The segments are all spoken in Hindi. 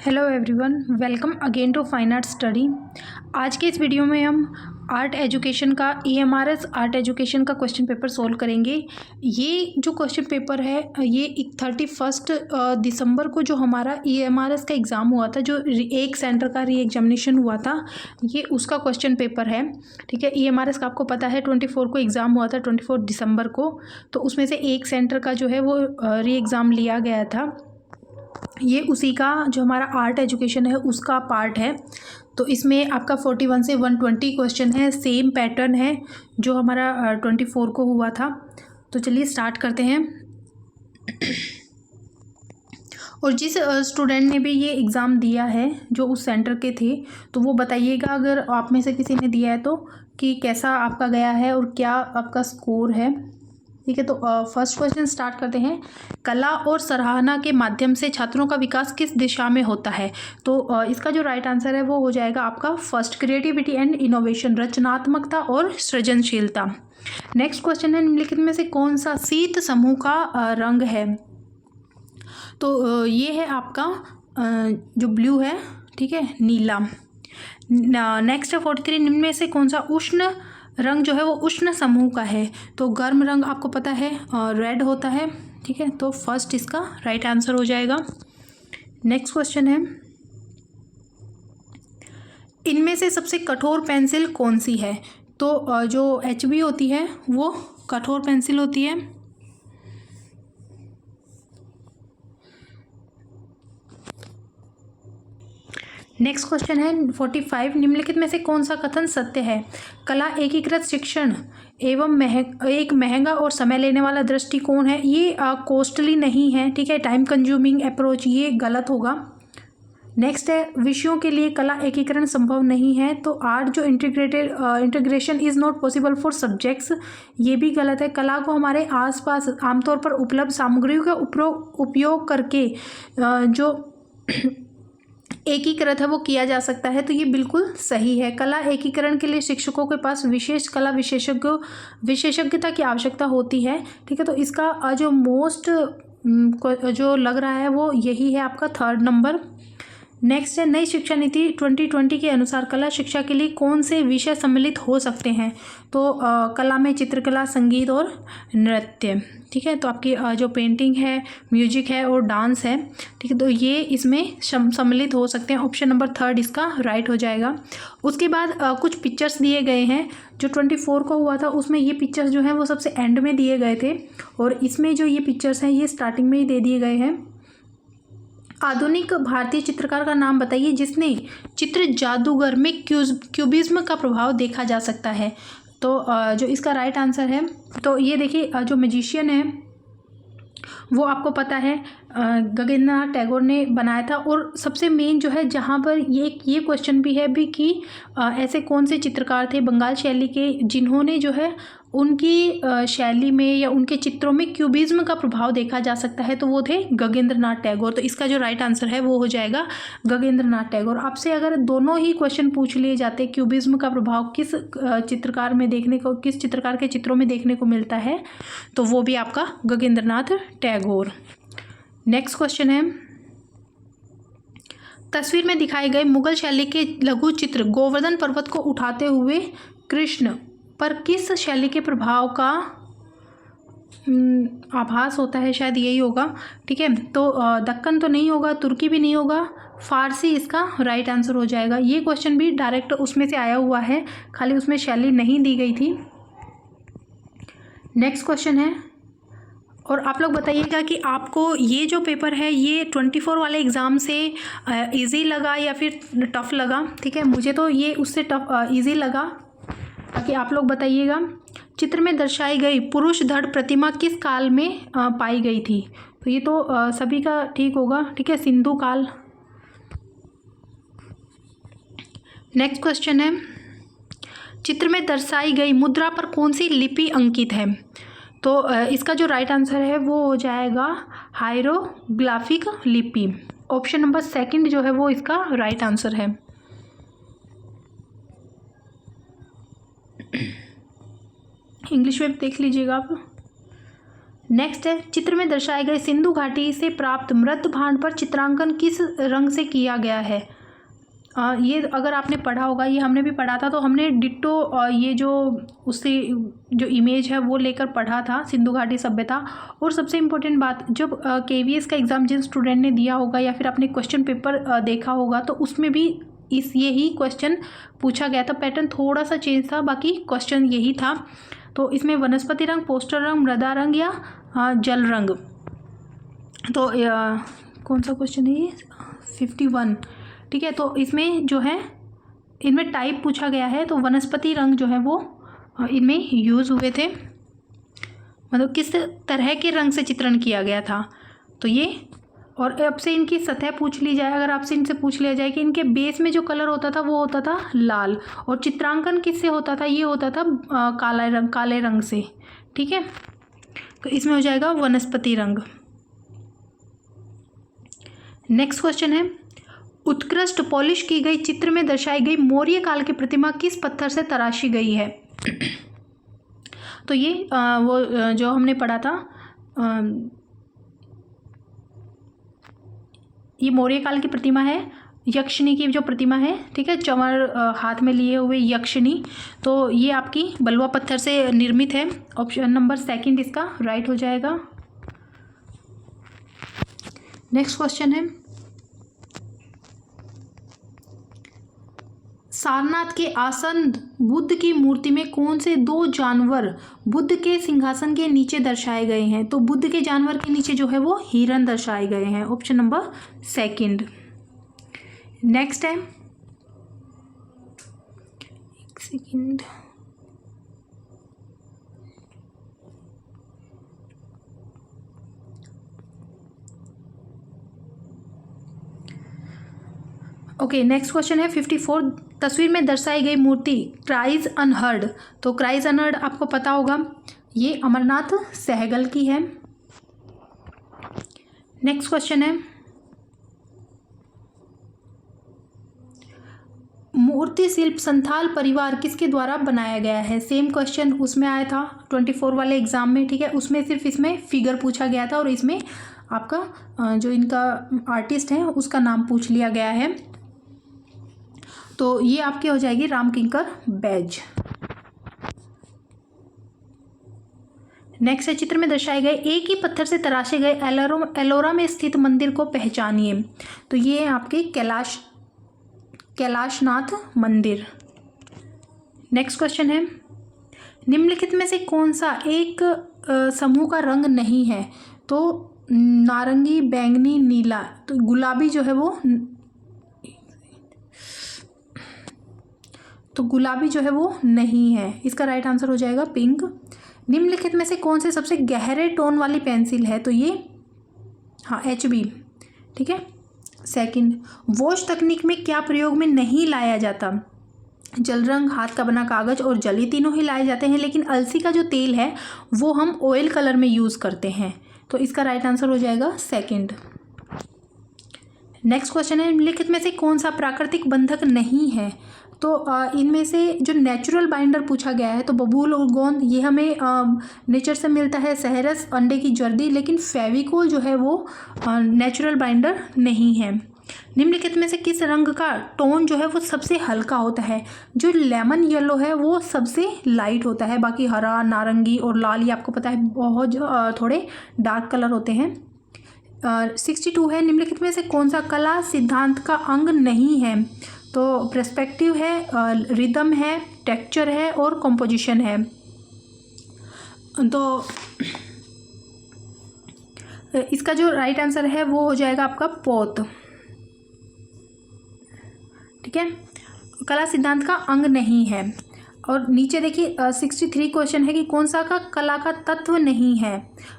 Hello everyone, welcome again to fine art study. आज के इस वीडियो में हम आर्ट एजुकेशन का EMRS आर्ट एजुकेशन का क्वेश्चन पेपर सोल्व करेंगे। ये जो क्वेश्चन पेपर है ये 31 दिसंबर को जो हमारा EMRS का एग्ज़ाम हुआ था, जो एक सेंटर का री एग्जामिनेशन हुआ था, ये उसका क्वेश्चन पेपर है। ठीक है, EMRS का आपको पता है 24 को एग्ज़ाम हुआ था, 24 दिसंबर को। तो उसमें से एक सेंटर का जो है वो री एग्ज़ाम लिया गया था। ये उसी का जो हमारा आर्ट एजुकेशन है उसका पार्ट है। तो इसमें आपका 41 से 120 क्वेश्चन है, सेम पैटर्न है जो हमारा 24 को हुआ था। तो चलिए स्टार्ट करते हैं। और जिस स्टूडेंट ने भी ये एग्ज़ाम दिया है जो उस सेंटर के थे, तो वो बताइएगा अगर आप में से किसी ने दिया है तो कि कैसा आपका गया है और क्या आपका स्कोर है। ठीक है, तो फर्स्ट क्वेश्चन स्टार्ट करते हैं। कला और सराहना के माध्यम से छात्रों का विकास किस दिशा में होता है? तो इसका जो राइट आंसर है वो हो जाएगा आपका फर्स्ट, क्रिएटिविटी एंड इनोवेशन, रचनात्मकता और सृजनशीलता। नेक्स्ट क्वेश्चन है, निम्नलिखित में से कौन सा शीत समूह का रंग है? तो ये है आपका जो ब्लू है, ठीक है, नीला। नेक्स्ट है 43, निम्न में से कौन सा उष्ण रंग जो है वो उष्ण समूह का है? तो गर्म रंग आपको पता है रेड होता है। ठीक है, तो फर्स्ट इसका राइट आंसर हो जाएगा। नेक्स्ट क्वेश्चन है, इनमें से सबसे कठोर पेंसिल कौन सी है? तो जो HB होती है वो कठोर पेंसिल होती है। नेक्स्ट क्वेश्चन है 45, निम्नलिखित में से कौन सा कथन सत्य है? कला एकीकृत शिक्षण एवं एक महंगा और समय लेने वाला दृष्टिकोण है। ये कॉस्टली नहीं है, ठीक है, टाइम कंज्यूमिंग अप्रोच, ये गलत होगा। नेक्स्ट है, विषयों के लिए कला एकीकरण संभव नहीं है। तो आर्ट जो integration is not possible for subjects, ये भी गलत है। कला को हमारे आसपास आमतौर पर उपलब्ध सामग्रियों का उपयोग करके जो एकीकृत है वो किया जा सकता है। तो ये बिल्कुल सही है। कला एकीकरण के लिए शिक्षकों के पास विशेष कला विशेषज्ञता की आवश्यकता होती है। ठीक है, तो इसका जो मोस्ट जो लग रहा है वो यही है, आपका थर्ड नंबर। नेक्स्ट है, नई शिक्षा नीति 2020 के अनुसार कला शिक्षा के लिए कौन से विषय सम्मिलित हो सकते हैं? तो कला में चित्रकला, संगीत और नृत्य। ठीक है, तो आपकी जो पेंटिंग है, म्यूजिक है और डांस है, ठीक है, तो ये इसमें सम्मिलित हो सकते हैं। ऑप्शन नंबर थर्ड इसका राइट हो जाएगा। उसके बाद कुछ पिक्चर्स दिए गए हैं जो 24 को हुआ था, उसमें ये पिक्चर्स जो हैं वो सबसे एंड में दिए गए थे, और इसमें जो ये पिक्चर्स हैं ये स्टार्टिंग में ही दे दिए गए हैं। आधुनिक भारतीय चित्रकार का नाम बताइए जिसने चित्र जादूगर में क्यूबिज्म का प्रभाव देखा जा सकता है। तो जो इसका राइट आंसर है, तो ये देखिए, जो मैजिशियन है वो आपको पता है गगनेंद्र नाथ टैगोर ने बनाया था। और सबसे मेन जो है, जहाँ पर ये क्वेश्चन भी है भी कि ऐसे कौन से चित्रकार थे बंगाल शैली के जिन्होंने जो है उनकी शैली में या उनके चित्रों में क्यूबिज्म का प्रभाव देखा जा सकता है? तो वो थे गगनेंद्र नाथ टैगोर। तो इसका जो राइट आंसर है वो हो जाएगा गगनेंद्र नाथ टैगोर। आपसे अगर दोनों ही क्वेश्चन पूछ लिए जाते, क्यूबिज्म का प्रभाव किस चित्रकार में देखने को, किस चित्रकार के चित्रों में देखने को मिलता है, तो वो भी आपका गगनेंद्र नाथ टैगोर। नेक्स्ट क्वेश्चन है, तस्वीर में दिखाए गए मुगल शैली के लघु चित्र गोवर्धन पर्वत को उठाते हुए कृष्ण पर किस शैली के प्रभाव का आभास होता है? शायद यही होगा। ठीक है, तो दक्कन तो नहीं होगा, तुर्की भी नहीं होगा, फारसी इसका राइट आंसर हो जाएगा। ये क्वेश्चन भी डायरेक्ट उसमें से आया हुआ है, खाली उसमें शैली नहीं दी गई थी। नेक्स्ट क्वेश्चन है, और आप लोग बताइएगा कि आपको ये जो पेपर है ये 24 वाले एग्ज़ाम से इजी लगा या फिर टफ़ लगा? ठीक है, मुझे तो ये उससे टफ इजी लगा, ताकि आप लोग बताइएगा। चित्र में दर्शाई गई पुरुष धड़ प्रतिमा किस काल में पाई गई थी? तो ये तो सभी का ठीक होगा। ठीक है, सिंधु काल। नेक्स्ट क्वेश्चन है, चित्र में दर्शाई गई मुद्रा पर कौन सी लिपि अंकित है? तो इसका जो राइट आंसर है वो हो जाएगा हायरोग्राफिक लिपि। ऑप्शन नंबर सेकंड जो है वो इसका राइट आंसर है। इंग्लिश में देख लीजिएगा आप। नेक्स्ट है, चित्र में दर्शाए गए सिंधु घाटी से प्राप्त मृत भांड पर चित्रांकन किस रंग से किया गया है। ये अगर आपने पढ़ा होगा, ये हमने भी पढ़ा था, तो हमने डिट्टो ये जो उससे जो इमेज है वो लेकर पढ़ा था सिंधु घाटी सभ्यता। और सबसे इम्पोर्टेंट बात, जब KVS का एग्ज़ाम जिन स्टूडेंट ने दिया होगा या फिर आपने क्वेश्चन पेपर देखा होगा तो उसमें भी यही क्वेश्चन पूछा गया था। पैटर्न थोड़ा सा चेंज था, बाकी क्वेश्चन यही था। तो इसमें वनस्पति रंग, पोस्टर रंग, मृदा रंग या जल रंग। तो कौन सा क्वेश्चन है ये, 51, ठीक है। तो इसमें जो है इनमें टाइप पूछा गया है, तो वनस्पति रंग जो है वो इनमें यूज़ हुए थे, मतलब किस तरह के रंग से चित्रण किया गया था। तो ये, और अब से इनकी सतह पूछ ली जाए, अगर आपसे इनसे पूछ लिया जाए कि इनके बेस में जो कलर होता था वो होता था लाल, और चित्रांकन किससे होता था, ये होता था काले रंग से, ठीक है। तो इसमें हो जाएगा वनस्पति रंग। नेक्स्ट क्वेश्चन है, उत्कृष्ट पॉलिश की गई चित्र में दर्शाई गई मौर्य काल की प्रतिमा किस पत्थर से तराशी गई है। तो ये वो जो हमने पढ़ा था, ये मौर्य काल की प्रतिमा है, यक्षिणी की जो प्रतिमा है, ठीक है, चंवर हाथ में लिए हुए यक्षिणी। तो ये आपकी बलुआ पत्थर से निर्मित है। ऑप्शन नंबर 2 इसका राइट हो जाएगा। नेक्स्ट क्वेश्चन है, सारनाथ के आसन बुद्ध की मूर्ति में कौन से 2 जानवर बुद्ध के सिंहासन के नीचे दर्शाए गए हैं। तो बुद्ध के जानवर के नीचे जो है वो हिरण दर्शाए गए हैं। Option number 2। नेक्स्ट है, एक सेकेंड, ओके। नेक्स्ट क्वेश्चन है 54, तस्वीर में दर्शाई गई मूर्ति क्राइज अनहर्ड। तो क्राइज अनहर्ड आपको पता होगा, ये अमरनाथ सहगल की है। नेक्स्ट क्वेश्चन है, मूर्ति शिल्प संथाल परिवार किसके द्वारा बनाया गया है। सेम क्वेश्चन उसमें आया था 24 वाले एग्जाम में, ठीक है। उसमें सिर्फ इसमें फिगर पूछा गया था और इसमें आपका जो इनका आर्टिस्ट है उसका नाम पूछ लिया गया है। तो ये आपकी हो जाएगी रामकिंकर बैज। नेक्स्ट है, चित्र में दर्शाए गए एक ही पत्थर से तराशे गए एलोरा में स्थित मंदिर को पहचानिए। तो ये आपके कैलाशनाथ मंदिर। नेक्स्ट क्वेश्चन है, निम्नलिखित में से कौन सा एक समूह का रंग नहीं है। तो नारंगी, बैंगनी, नीला। तो गुलाबी जो है वो, तो गुलाबी जो है वो नहीं है। इसका राइट आंसर हो जाएगा पिंक। निम्नलिखित में से कौन से सबसे गहरे टोन वाली पेंसिल है। तो ये HB, ठीक है। 2, वॉश तकनीक में क्या प्रयोग में नहीं लाया जाता। जल रंग, हाथ का बना कागज और जल, ये तीनों ही लाए जाते हैं, लेकिन अलसी का जो तेल है वो हम ऑयल कलर में यूज़ करते हैं। तो इसका राइट आंसर हो जाएगा 2। नेक्स्ट क्वेश्चन है, निम्नलिखित में से कौन सा प्राकृतिक बंधक नहीं है। तो इनमें से जो नेचुरल बाइंडर पूछा गया है, तो बबूल और गोंद ये हमें नेचर से मिलता है, सहरस, अंडे की जर्दी, लेकिन फेविकोल जो है वो नेचुरल बाइंडर नहीं है। निम्नलिखित में से किस रंग का टोन जो है वो सबसे हल्का होता है। जो लेमन येलो है वो सबसे लाइट होता है, बाकी हरा, नारंगी और लाल ये आपको पता है बहुत थोड़े डार्क कलर होते हैं। 62 है, निम्नलिखित में से कौन सा कला सिद्धांत का अंग नहीं है। तो पर्सपेक्टिव है, रिदम है, टेक्सचर है और कंपोजिशन है। तो इसका जो राइट आंसर है वो हो जाएगा आपका पोत, ठीक है। कला सिद्धांत का अंग नहीं है। और नीचे देखिए 63 क्वेश्चन है कि कौन सा का कला का तत्व नहीं है।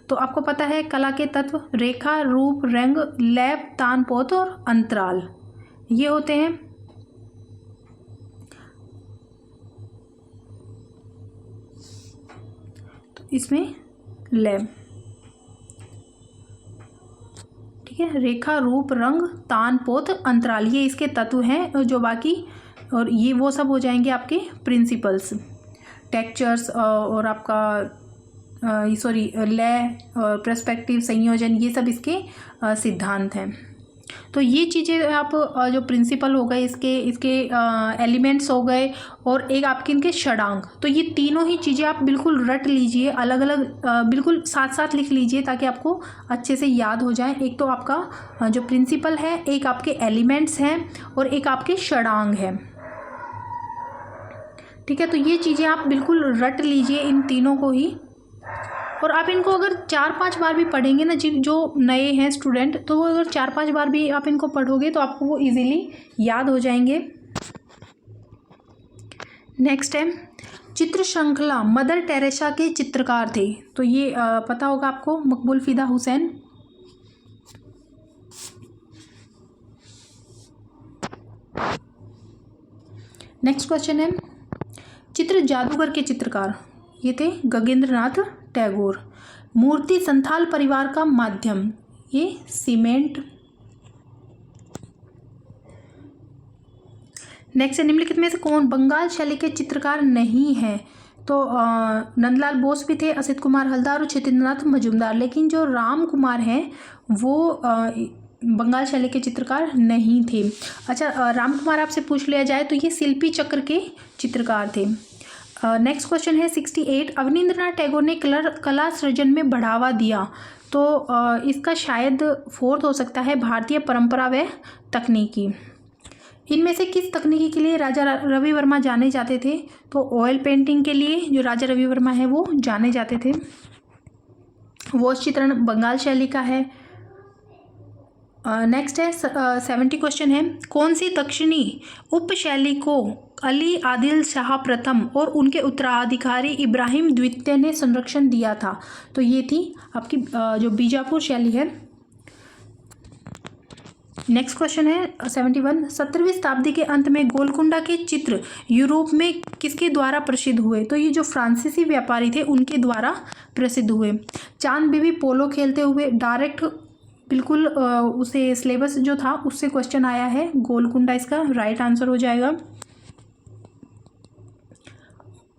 तो आपको पता है कला के तत्व रेखा, रूप, रंग, लैप, तान, पोत और अंतराल ये होते हैं। तो इसमें लैप, ठीक है, रेखा, रूप, रंग, तान, पोत, अंतराल ये इसके तत्व हैं। जो बाकी और ये वो सब हो जाएंगे आपके प्रिंसिपल्स, टेक्सचर्स और आपका लय और पर्सपेक्टिव, संयोजन, ये सब इसके सिद्धांत हैं। तो ये चीज़ें आप जो प्रिंसिपल हो गए, इसके एलिमेंट्स हो गए, और एक आपके इनके षडांग, तो ये तीनों ही चीज़ें आप बिल्कुल रट लीजिए, अलग अलग बिल्कुल साथ साथ लिख लीजिए ताकि आपको अच्छे से याद हो जाए। एक तो आपका जो प्रिंसिपल है, एक आपके एलिमेंट्स हैं, और एक आपके षडांग हैं। ठीक है, तो ये चीज़ें आप बिल्कुल रट लीजिए इन तीनों को ही, और आप इनको अगर 4-5 बार भी पढ़ेंगे ना, जो नए हैं स्टूडेंट, तो वो अगर 4-5 बार भी आप इनको पढ़ोगे तो आपको वो इजीली याद हो जाएंगे। नेक्स्ट है चित्र श्रृंखला मदर टेरेसा के चित्रकार थे, तो ये पता होगा आपको, मकबूल फिदा हुसैन। नेक्स्ट क्वेश्चन है चित्र जादूगर के चित्रकार, ये थे गगनेंद्र नाथ टैगोर। मूर्ति संथाल परिवार का माध्यम, ये सीमेंट। नेक्स्ट है निम्नलिखित में से कौन बंगाल शैली के चित्रकार नहीं है, तो नंदलाल बोस भी थे, असित कुमार हलदार और छितेंद्रनाथ मजूमदार, लेकिन जो राम कुमार हैं वो बंगाल शैली के चित्रकार नहीं थे। अच्छा, राम कुमार आपसे पूछ लिया जाए तो ये शिल्पी चक्र के चित्रकार थे। नेक्स्ट क्वेश्चन है 68, अवनींद्रनाथ टैगोर ने कला सृजन में बढ़ावा दिया, तो इसका शायद फोर्थ हो सकता है भारतीय परंपरा व तकनीकी। इनमें से किस तकनीकी के लिए राजा रवि वर्मा जाने जाते थे, तो ऑयल पेंटिंग के लिए जो राजा रवि वर्मा है वो जाने जाते थे। वॉश चित्रण बंगाल शैली का है। नेक्स्ट है 70 क्वेश्चन है, कौन सी दक्षिणी उपशैली को अली आदिल शाह प्रथम और उनके उत्तराधिकारी इब्राहिम द्वितीय ने संरक्षण दिया था, तो ये थी आपकी जो बीजापुर शैली है। नेक्स्ट क्वेश्चन है 71, 17वीं शताब्दी के अंत में गोलकुंडा के चित्र यूरोप में किसके द्वारा प्रसिद्ध हुए, तो ये जो फ्रांसीसी व्यापारी थे उनके द्वारा प्रसिद्ध हुए। चांद बीबी पोलो खेलते हुए, डायरेक्ट बिल्कुल उसे सिलेबस जो था उससे क्वेश्चन आया है, गोलकुंडा इसका राइट आंसर हो जाएगा।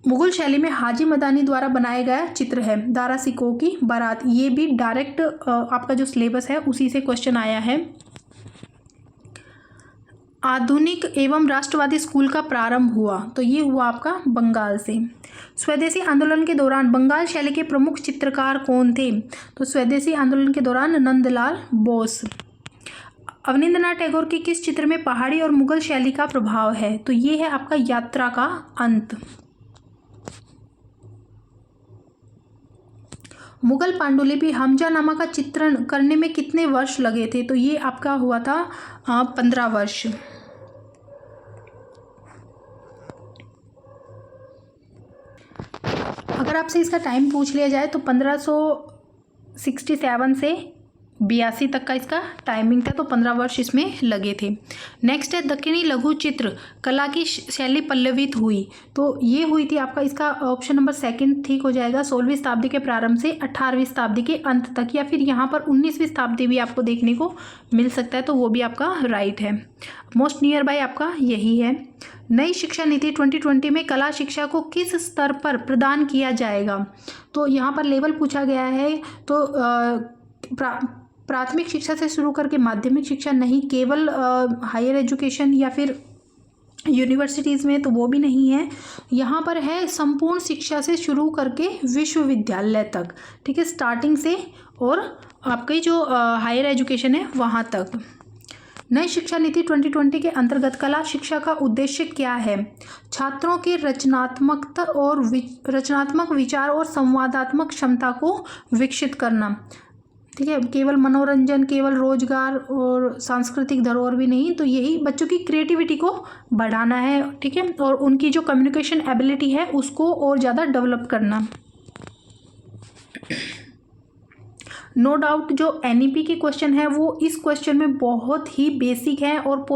मुगल शैली में हाजी मदानी द्वारा बनाया गया चित्र है दारा सिकोह की बारात, ये भी डायरेक्ट आपका जो सिलेबस है उसी से क्वेश्चन आया है। आधुनिक एवं राष्ट्रवादी स्कूल का प्रारंभ हुआ, तो ये हुआ आपका बंगाल से। स्वदेशी आंदोलन के दौरान बंगाल शैली के प्रमुख चित्रकार कौन थे, तो स्वदेशी आंदोलन के दौरान नंदलाल बोस। अवनींद्रनाथ टैगोर के किस चित्र में पहाड़ी और मुगल शैली का प्रभाव है, तो ये है आपका यात्रा का अंत। मुगल पांडुलिपि हमजानामा का चित्रण करने में कितने वर्ष लगे थे, तो ये आपका हुआ था 15 वर्ष। अगर आपसे इसका टाइम पूछ लिया जाए तो 1567 से 82 तक का इसका टाइमिंग था, तो 15 वर्ष इसमें लगे थे। नेक्स्ट है दक्षिणी लघु चित्र कला की शैली पल्लवित हुई, तो ये हुई थी आपका, इसका ऑप्शन नंबर 2 ठीक हो जाएगा। 16वीं शताब्दी के प्रारंभ से 18वीं शताब्दी के अंत तक, या फिर यहाँ पर 19वीं शताब्दी भी आपको देखने को मिल सकता है, तो वो भी आपका राइट है। मोस्ट नियर बाय आपका यही है। नई शिक्षा नीति 2020 में कला शिक्षा को किस स्तर पर प्रदान किया जाएगा, तो यहाँ पर लेवल पूछा गया है, तो प्राथमिक शिक्षा से शुरू करके माध्यमिक शिक्षा नहीं, केवल हायर एजुकेशन या फिर यूनिवर्सिटीज़ में, तो वो भी नहीं है। यहाँ पर है संपूर्ण शिक्षा से शुरू करके विश्वविद्यालय तक, ठीक है, स्टार्टिंग से और आपकी जो हायर एजुकेशन है वहाँ तक। नई शिक्षा नीति 2020 के अंतर्गत कला शिक्षा का उद्देश्य क्या है, छात्रों की रचनात्मक विचार और संवादात्मक क्षमता को विकसित करना, ठीक है, केवल मनोरंजन, केवल रोजगार और सांस्कृतिक धरोहर भी नहीं, तो यही बच्चों की क्रिएटिविटी को बढ़ाना है, ठीक है, और उनकी जो कम्युनिकेशन एबिलिटी है उसको और ज़्यादा डेवलप करना। नो डाउट जो NEP के क्वेश्चन है वो इस क्वेश्चन में बहुत ही बेसिक है, और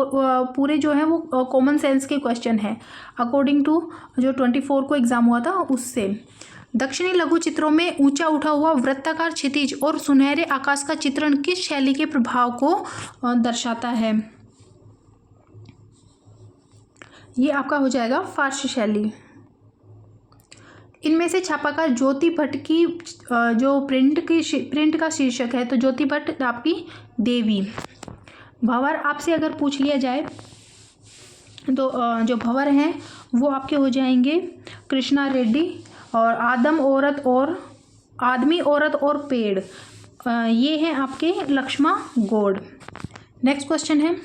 पूरे जो है वो कॉमन सेंस के क्वेश्चन है अकॉर्डिंग टू जो 24 को एग्ज़ाम हुआ था उससे। दक्षिणी लघु चित्रों में ऊंचा उठा हुआ वृत्ताकार क्षितिज और सुनहरे आकाश का चित्रण किस शैली के प्रभाव को दर्शाता है, ये आपका हो जाएगा फारसी शैली। इनमें से छापाकार ज्योति भट्ट की जो प्रिंट का शीर्षक है, तो ज्योति भट्ट आपकी देवी। भंवर आपसे अगर पूछ लिया जाए तो जो भंवर हैं वो आपके हो जाएंगे कृष्णा रेड्डी। और आदमी औरत और पेड़, ये हैं आपके लक्ष्मा गौड़। नेक्स्ट क्वेश्चन है,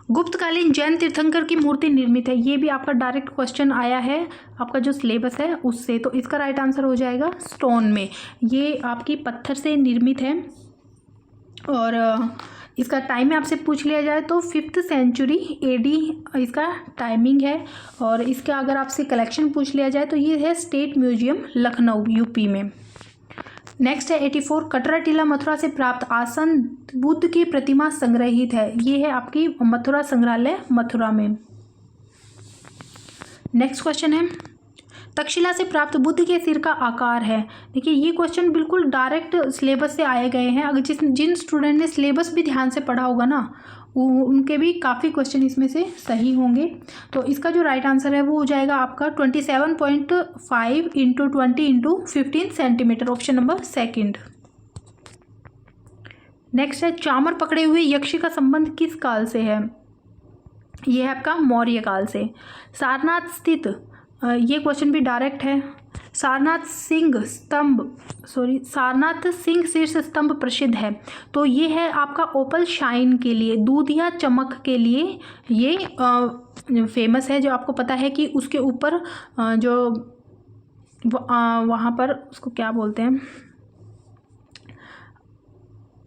गुप्तकालीन जैन तीर्थंकर की मूर्ति निर्मित है। ये भी आपका डायरेक्ट क्वेश्चन आया है आपका जो सिलेबस है उससे, तो इसका राइट आंसर हो जाएगा स्टोन में। ये आपकी पत्थर से निर्मित है और इसका टाइम आपसे पूछ लिया जाए तो 5th सेंचुरी AD इसका टाइमिंग है। और इसका अगर आपसे कलेक्शन पूछ लिया जाए तो ये है स्टेट म्यूजियम लखनऊ UP में। नेक्स्ट है 84, कटरा टीला मथुरा से प्राप्त आसन बुद्ध की प्रतिमा संग्रहित है। ये है आपकी मथुरा संग्रहालय मथुरा में। नेक्स्ट क्वेश्चन है, तक्षशिला से प्राप्त बुद्ध के सिर का आकार है। देखिए ये क्वेश्चन बिल्कुल डायरेक्ट सिलेबस से आए गए हैं। अगर जिन स्टूडेंट ने सिलेबस भी ध्यान से पढ़ा होगा ना, उनके भी काफ़ी क्वेश्चन इसमें से सही होंगे। तो इसका जो राइट आंसर है वो हो जाएगा आपका 27.5 × 20 × 15 सेंटीमीटर, ऑप्शन नंबर 2। नेक्स्ट है, चामर पकड़े हुए यक्षी का संबंध किस काल से है। ये है आपका मौर्य काल से। सारनाथ स्थित, ये क्वेश्चन भी डायरेक्ट है। सारनाथ सिंह शीर्ष स्तंभ प्रसिद्ध है, तो ये है आपका ओपल शाइन के लिए, दूध या चमक के लिए ये फेमस है। जो आपको पता है कि उसके ऊपर जो वहाँ पर उसको क्या बोलते हैं,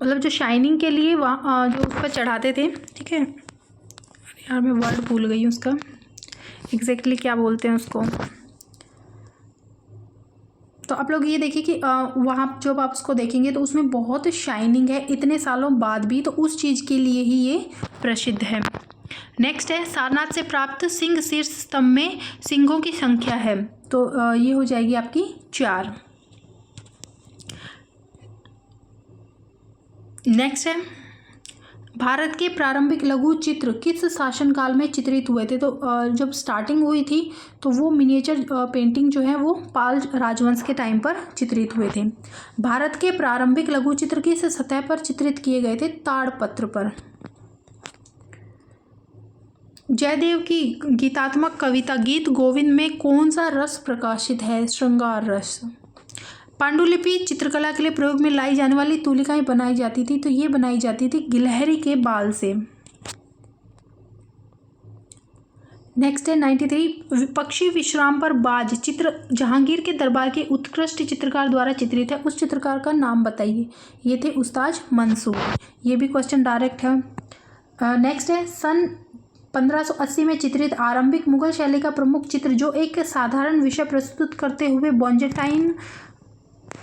मतलब जो शाइनिंग के लिए वहाँ जो उस पर चढ़ाते थे, ठीक है यार मैं वर्ड भूल गई हूँ उसका एग्जैक्टली क्या बोलते हैं उसको। तो आप लोग ये देखिए कि वहाँ जब आप उसको देखेंगे तो उसमें बहुत शाइनिंग है इतने सालों बाद भी, तो उस चीज़ के लिए ही ये प्रसिद्ध है। नेक्स्ट है, सारनाथ से प्राप्त सिंह शीर्ष स्तंभ में सिंहों की संख्या है, तो ये हो जाएगी आपकी 4। नेक्स्ट है, भारत के प्रारंभिक लघु चित्र किस शासनकाल में चित्रित हुए थे। तो जब स्टार्टिंग हुई थी तो वो मिनिएचर पेंटिंग जो है वो पाल राजवंश के टाइम पर चित्रित हुए थे। भारत के प्रारंभिक लघु चित्र किस सतह पर चित्रित किए गए थे, ताड़पत्र पर। जयदेव की गीतात्मक कविता गीत गोविंद में कौन सा रस प्रकाशित है, श्रृंगार रस। पांडुलिपि चित्रकला के लिए प्रयोग में लाई जाने वाली तूलिकाएं बनाई जाती थी, तो ये बनाई जाती थी गिलहरी के बाल से। नेक्स्ट है 93, पक्षी विश्राम पर बाज चित्र जहांगीर के दरबार के उत्कृष्ट चित्रकार द्वारा चित्रित है, उस चित्रकार का नाम बताइए। ये थे उस्ताद मंसूर। ये भी क्वेश्चन डायरेक्ट है। नेक्स्ट है, सन 1580 में चित्रित आरंभिक मुगल शैली का प्रमुख चित्र जो एक साधारण विषय प्रस्तुत करते हुए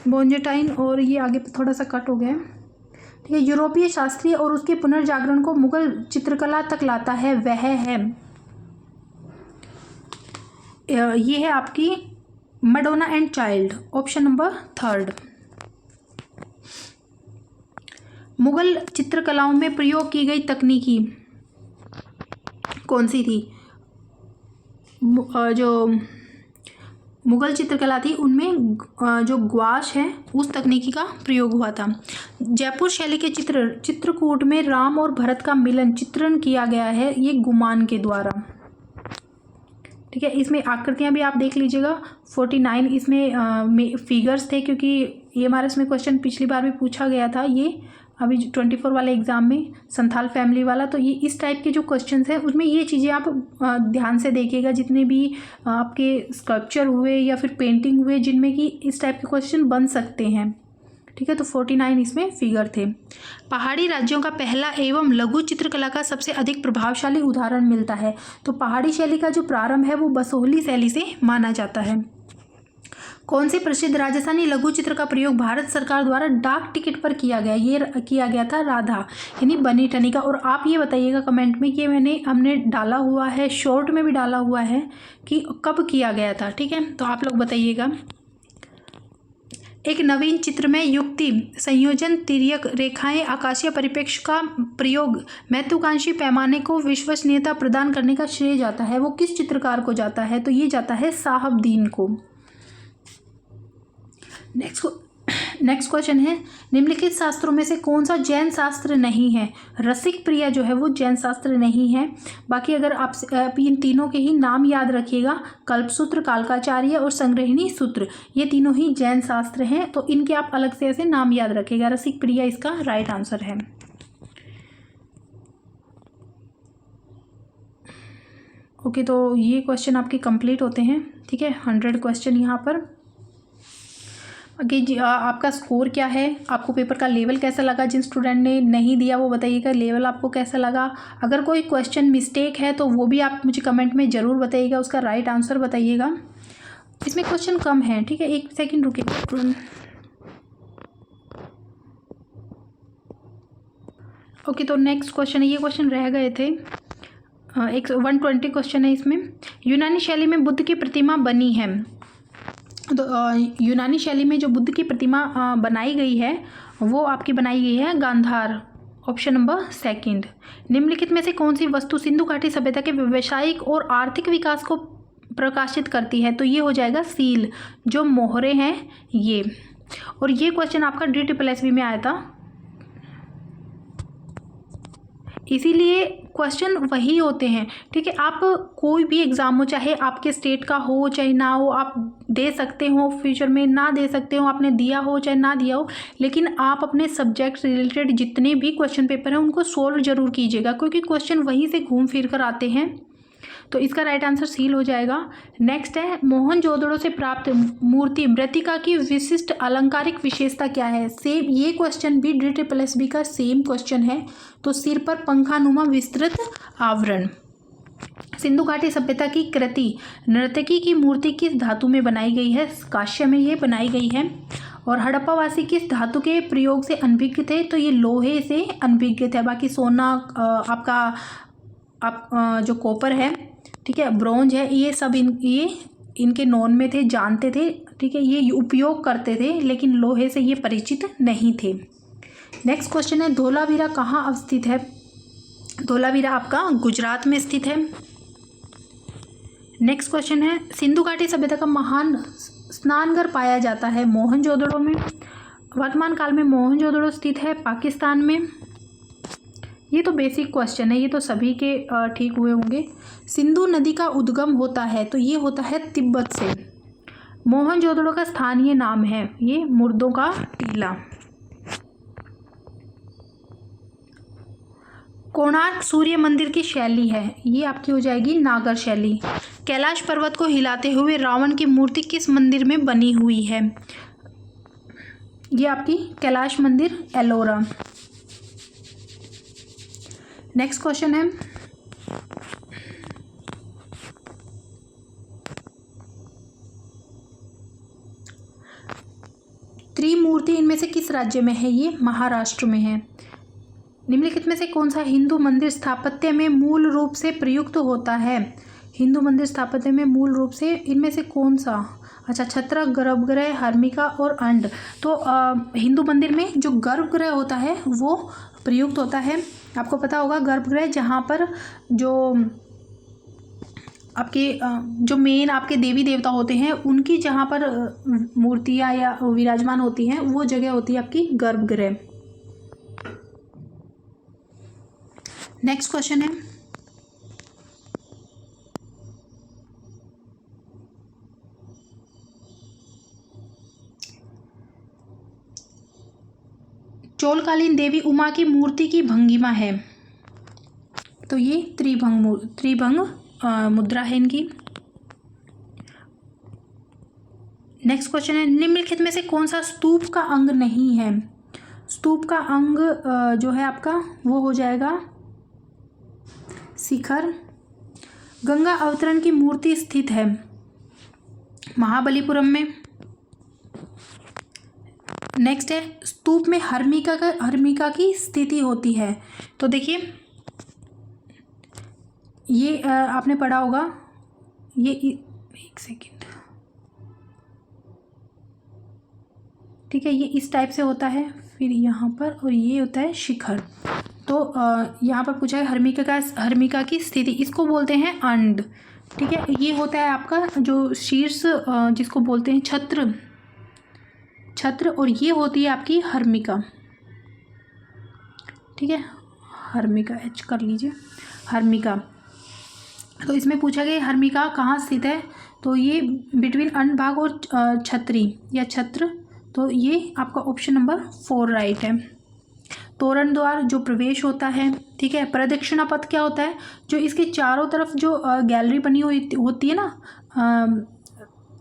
बोंजेटाइन और ये आगे थोड़ा सा कट हो गया, ठीक है, यूरोपीय शास्त्रीय और उसके पुनर्जागरण को मुगल चित्रकला तक लाता है, वह है ये है आपकी Madonna and child, option number 3। Mughal चित्रकलाओं में प्रयोग की गई तकनीकी कौन सी थी। जो मुगल चित्रकला थी उनमें जो ग्वाश है उस तकनीकी का प्रयोग हुआ था। जयपुर शैली के चित्रकूट में राम और भरत का मिलन चित्रण किया गया है, ये गुमान के द्वारा, ठीक है। इसमें आकृतियां भी आप देख लीजिएगा। 49 इसमें फिगर्स थे, क्योंकि ये हमारे इसमें क्वेश्चन पिछली बार भी पूछा गया था, ये अभी 24 वाले एग्ज़ाम में संथाल फैमिली वाला। तो ये इस टाइप के जो क्वेश्चंस हैं उसमें ये चीज़ें आप ध्यान से देखिएगा, जितने भी आपके स्कल्पचर हुए या फिर पेंटिंग हुए जिनमें कि इस टाइप के क्वेश्चन बन सकते हैं, ठीक है। तो 49 इसमें फिगर थे। पहाड़ी राज्यों का पहला एवं लघु चित्रकला का सबसे अधिक प्रभावशाली उदाहरण मिलता है, तो पहाड़ी शैली का जो प्रारंभ है वो बसोहली शैली से माना जाता है। कौन से प्रसिद्ध राजस्थानी लघु चित्र का प्रयोग भारत सरकार द्वारा डाक टिकट पर किया गया, ये किया गया था राधा यानी बनी ठनी का। और आप ये बताइएगा कमेंट में कि हमने डाला हुआ है, शॉर्ट में भी डाला हुआ है कि कब किया गया था, ठीक है। तो आप लोग बताइएगा। एक नवीन चित्र में युक्ति, संयोजन, तिर्यक रेखाएं, आकाशीय परिप्रेक्ष्य का प्रयोग, महत्वाकांक्षी पैमाने को विश्वसनीयता प्रदान करने का श्रेय जाता है, वो किस चित्रकार को जाता है? तो ये जाता है साहबदीन को। नेक्स्ट क्वेश्चन है, निम्नलिखित शास्त्रों में से कौन सा जैन शास्त्र नहीं है? रसिक प्रिया जो है वो जैन शास्त्र नहीं है। बाकी अगर आप इन तीनों के ही नाम याद रखिएगा, कल्पसूत्र, कालकाचार्य और संग्रहिणी सूत्र, ये तीनों ही जैन शास्त्र हैं, तो इनके आप अलग से ऐसे नाम याद रखिएगा। रसिक प्रिया इसका राइट आंसर है। ओके, तो ये क्वेश्चन आपके कंप्लीट होते हैं। ठीक है, 100 क्वेश्चन यहाँ पर। ओके जी, आपका स्कोर क्या है? आपको पेपर का लेवल कैसा लगा? जिन स्टूडेंट ने नहीं दिया वो बताइएगा लेवल आपको कैसा लगा। अगर कोई क्वेश्चन मिस्टेक है तो वो भी आप मुझे कमेंट में ज़रूर बताइएगा, उसका राइट आंसर बताइएगा। इसमें क्वेश्चन कम है, ठीक है, एक सेकंड रुकिए स्टूडेंट। ओके, तो नेक्स्ट क्वेश्चन है, ये क्वेश्चन रह गए थे। एक 120 क्वेश्चन है इसमें। यूनानी शैली में बुद्ध की प्रतिमा बनी है, तो यूनानी शैली में जो बुद्ध की प्रतिमा बनाई गई है वो आपकी बनाई गई है गांधार, ऑप्शन नंबर 2। निम्नलिखित में से कौन सी वस्तु सिंधु घाटी सभ्यता के व्यावसायिक और आर्थिक विकास को प्रकाशित करती है? तो ये हो जाएगा सील, जो मोहरे हैं ये। और ये क्वेश्चन आपका DSSB में आया था, इसीलिए क्वेश्चन वही होते हैं। ठीक है, आप कोई भी एग्ज़ाम हो, चाहे आपके स्टेट का हो चाहे ना हो, आप दे सकते हो, फ्यूचर में ना दे सकते हो, आपने दिया हो चाहे ना दिया हो, लेकिन आप अपने सब्जेक्ट रिलेटेड जितने भी क्वेश्चन पेपर हैं उनको सोल्व जरूर कीजिएगा, क्योंकि क्वेश्चन वहीं से घूम फिर कर आते हैं। तो इसका राइट आंसर सील हो जाएगा। नेक्स्ट है, मोहनजोदड़ो से प्राप्त मूर्ति मृत्तिका की विशिष्ट अलंकारिक विशेषता क्या है? सेम ये क्वेश्चन भी DSSB का सेम क्वेश्चन है। तो सिर पर पंखानुमा विस्तृत आवरण। सिंधु घाटी सभ्यता की कृति नर्तकी की मूर्ति किस धातु में बनाई गई है? कांस्य में ये बनाई गई है। और हड़प्पावासी किस धातु के प्रयोग से अनभिज्ञ थे? तो ये लोहे से अनभिज्ञ थे। बाकी सोना, जो कॉपर है, ठीक है, ब्रोंज है, ये सब ये इनके नॉन में थे, जानते थे, ठीक है, ये उपयोग करते थे, लेकिन लोहे से ये परिचित नहीं थे। नेक्स्ट क्वेश्चन है, धोलावीरा कहाँ अवस्थित है? धोलावीरा आपका गुजरात में स्थित है। नेक्स्ट क्वेश्चन है, सिंधु घाटी सभ्यता का महान स्नानघर पाया जाता है मोहनजोदड़ो में। वर्तमान काल में मोहनजोदड़ो स्थित है पाकिस्तान में। ये तो बेसिक क्वेश्चन है, ये तो सभी के ठीक हुए होंगे। सिंधु नदी का उद्गम होता है, तो ये होता है तिब्बत से। मोहनजोदड़ो का स्थानीय नाम है ये मुर्दों का टीला। कोणार्क सूर्य मंदिर की शैली है, ये आपकी हो जाएगी नागर शैली। कैलाश पर्वत को हिलाते हुए रावण की मूर्ति किस मंदिर में बनी हुई है? ये आपकी कैलाश मंदिर, एलोरा। नेक्स्ट क्वेश्चन है, त्रिमूर्ति इनमें से किस राज्य में है? ये महाराष्ट्र में है। निम्नलिखित में से कौन सा हिंदू मंदिर स्थापत्य में मूल रूप से प्रयुक्त होता है? हिंदू मंदिर स्थापत्य में मूल रूप से इनमें से कौन सा? अच्छा, छत्रक, गर्भगृह, हर्मिका और अंड। तो हिंदू मंदिर में जो गर्भगृह होता है वो प्रयुक्त होता है। आपको पता होगा गर्भगृह जहाँ पर जो आपके जो मेन आपके देवी देवता होते हैं उनकी जहाँ पर मूर्तियाँ या विराजमान होती हैं वो जगह होती है आपकी गर्भगृह। नेक्स्ट क्वेश्चन है, चोलकालीन देवी उमा की मूर्ति की भंगिमा है? तो ये त्रिभंग मुद्रा है इनकी। नेक्स्ट क्वेश्चन है, निम्नलिखित में से कौन सा स्तूप का अंग नहीं है? स्तूप का अंग जो है आपका वो हो जाएगा शिखर। गंगा अवतरण की मूर्ति स्थित है महाबलीपुरम में। नेक्स्ट है, स्तूप में हर्मिका की स्थिति होती है। तो देखिए ये आपने पढ़ा होगा, ये एक सेकेंड, ठीक है, ये इस टाइप से होता है, फिर यहाँ पर, और ये होता है शिखर। तो यहाँ पर पूछा है हर्मिका की स्थिति, इसको बोलते हैं अंड। ठीक है, ये होता है आपका जो शीर्ष जिसको बोलते हैं छत्र, और ये होती है आपकी हर्मिका। ठीक है, हर्मिका एच कर लीजिए, हर्मिका। तो इसमें पूछा गया हर्मिका कहाँ स्थित है, तो ये बिटवीन अंडभाग और छत्री या छत्र, तो ये आपका ऑप्शन नंबर 4 राइट है। तोरण द्वार जो प्रवेश होता है, ठीक है। प्रदक्षिणा पथ क्या होता है, जो इसके चारों तरफ जो गैलरी बनी हुई होती है ना,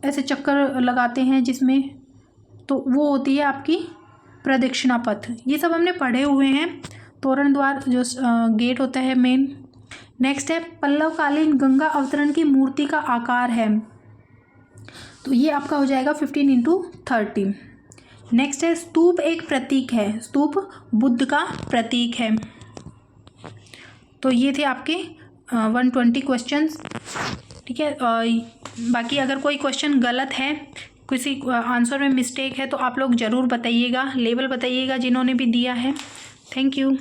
ऐसे चक्कर लगाते हैं जिसमें, तो वो होती है आपकी प्रदक्षिणा पथ। ये सब हमने पढ़े हुए हैं। तोरण द्वार जो गेट होता है मेन। नेक्स्ट है पल्लवकालीन गंगा अवतरण की मूर्ति का आकार है, तो ये आपका हो जाएगा 15x30। नेक्स्ट है स्तूप एक प्रतीक है, स्तूप बुद्ध का प्रतीक है। तो ये थे आपके 120 क्वेश्चंस। ठीक है, बाकी अगर कोई क्वेश्चन गलत है, किसी आंसर में मिस्टेक है, तो आप लोग ज़रूर बताइएगा, लेवल बताइएगा जिन्होंने भी दिया है। Thank you.